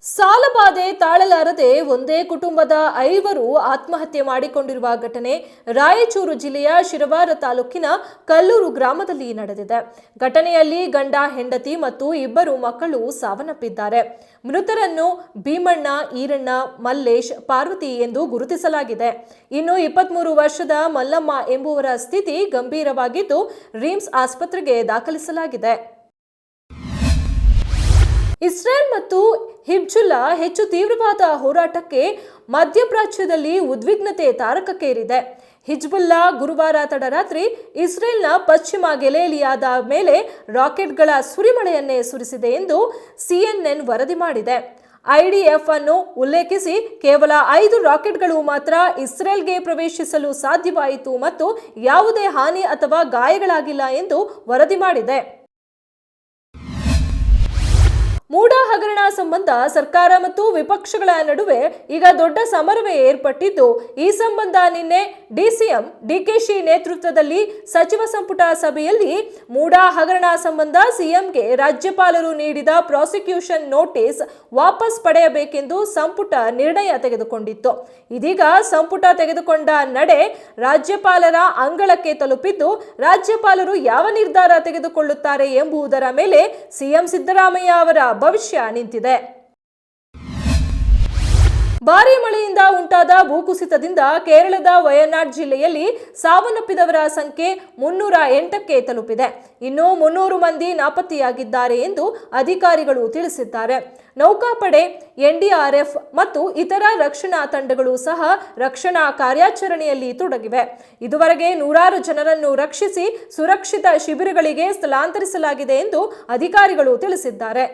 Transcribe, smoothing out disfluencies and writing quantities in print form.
ಸಾಲಬಾಧೆ ತಾಳಲಾರದೆ ಒಂದೇ ಕುಟುಂಬದ 5 ಆತ್ಮಹತ್ಯೆ ಮಾಡಿಕೊಂಡಿರುವ ಘಟನೆ ರಾಯಚೂರು ಜಿಲ್ಲೆಯ ಶಿರವಾರ ತಾಲೂಕಿನ ಕಲ್ಲೂರು ಗ್ರಾಮದಲ್ಲಿ ನಡೆದಿದೆ. ಘಟನೆಯಲ್ಲಿ ಗಂಡ, ಹೆಂಡತಿ ಮತ್ತು 2 ಮಕ್ಕಳು ಸಾವನ್ನಪ್ಪಿದ್ದಾರೆ. ಮೃತರನ್ನು ಭೀಮಣ್ಣ, ಈರಣ್ಣ, ಮಲ್ಲೇಶ್, ಪಾರ್ವತಿ ಎಂದು ಗುರುತಿಸಲಾಗಿದೆ. ಇನ್ನು 23 ವರ್ಷದ ಮಲ್ಲಮ್ಮ ಎಂಬುವರ ಸ್ಥಿತಿ ಗಂಭೀರವಾಗಿದ್ದು ರಿಮ್ಸ್ ಆಸ್ಪತ್ರೆಗೆ ದಾಖಲಿಸಲಾಗಿದೆ. ಇಸ್ರೇಲ್ ಮತ್ತು ಹಿಜ್ಬುಲ್ಲಾ ಹೆಚ್ಚು ತೀವ್ರವಾದ ಹೋರಾಟಕ್ಕೆ ಮಧ್ಯಪ್ರಾಚ್ಯದಲ್ಲಿ ಉದ್ವಿಗ್ನತೆ ತಾರಕಕ್ಕೇರಿದೆ. ಹಿಜ್ಬುಲ್ಲಾ ಗುರುವಾರ ತಡರಾತ್ರಿ ಇಸ್ರೇಲ್ನ ಪಶ್ಚಿಮ ಗೆಲೇಲಿಯಾದ ಮೇಲೆ ರಾಕೆಟ್ಗಳ ಸುರಿಮಳೆಯನ್ನೇ ಸುರಿಸಿದೆ ಎಂದು CNN ವರದಿ ಮಾಡಿದೆ. IDF ಅನ್ನು ಉಲ್ಲೇಖಿಸಿ ಕೇವಲ 5 ರಾಕೆಟ್ಗಳು ಮಾತ್ರ ಇಸ್ರೇಲ್ಗೆ ಪ್ರವೇಶಿಸಲು ಸಾಧ್ಯವಾಯಿತು ಮತ್ತು ಯಾವುದೇ ಹಾನಿ ಅಥವಾ ಗಾಯಗಳಾಗಿಲ್ಲ ಎಂದು ವರದಿ ಮಾಡಿದೆ. ಮೂಡಾ ಹಗರಣ ಸಂಬಂಧ ಸರ್ಕಾರ ಮತ್ತು ವಿಪಕ್ಷಗಳ ನಡುವೆ ಈಗ ದೊಡ್ಡ ಸಮರವೇ ಏರ್ಪಟ್ಟಿದ್ದು, ಈ ಸಂಬಂಧ ನಿನ್ನೆ DCM DKಶಿ ನೇತೃತ್ವದಲ್ಲಿ ಸಚಿವ ಸಂಪುಟ ಸಭೆಯಲ್ಲಿ ಮೂಡಾ ಹಗರಣ ಸಂಬಂಧ ಸಿಎಂಗೆ ರಾಜ್ಯಪಾಲರು ನೀಡಿದ ಪ್ರಾಸಿಕ್ಯೂಷನ್ ನೋಟಿಸ್ ವಾಪಸ್ ಪಡೆಯಬೇಕೆಂದು ಸಂಪುಟ ನಿರ್ಣಯ ತೆಗೆದುಕೊಂಡಿತ್ತು. ಇದೀಗ ಸಂಪುಟ ತೆಗೆದುಕೊಂಡ ನಡೆ ರಾಜ್ಯಪಾಲರ ಅಂಗಳಕ್ಕೆ ತಲುಪಿದ್ದು, ರಾಜ್ಯಪಾಲರು ಯಾವ ನಿರ್ಧಾರ ತೆಗೆದುಕೊಳ್ಳುತ್ತಾರೆ ಎಂಬುದರ ಮೇಲೆ ಸಿಎಂ ಸಿದ್ದರಾಮಯ್ಯ ಅವರ ಭವಿಷ್ಯ ನಿಂತಿದೆ. ಭಾರೀ ಮಳೆಯಿಂದ ಉಂಟಾದ ಭೂಕುಸಿತದಿಂದ ಕೇರಳದ ವಯನಾಡ್ ಜಿಲ್ಲೆಯಲ್ಲಿ ಸಾವನ್ನಪ್ಪಿದವರ ಸಂಖ್ಯೆ 308ಕ್ಕೆ ತಲುಪಿದೆ. ಇನ್ನು 300 ಮಂದಿ ನಾಪತ್ತೆಯಾಗಿದ್ದಾರೆ ಎಂದು ಅಧಿಕಾರಿಗಳು ತಿಳಿಸಿದ್ದಾರೆ. ನೌಕಾಪಡೆ, NDRF ಮತ್ತು ಇತರ ರಕ್ಷಣಾ ತಂಡಗಳು ಸಹ ರಕ್ಷಣಾ ಕಾರ್ಯಾಚರಣೆಯಲ್ಲಿ ತೊಡಗಿವೆ. ಇದುವರೆಗೆ 100 ಜನರನ್ನು ರಕ್ಷಿಸಿ ಸುರಕ್ಷಿತ ಶಿಬಿರಗಳಿಗೆ ಸ್ಥಳಾಂತರಿಸಲಾಗಿದೆ ಎಂದು ಅಧಿಕಾರಿಗಳು ತಿಳಿಸಿದ್ದಾರೆ.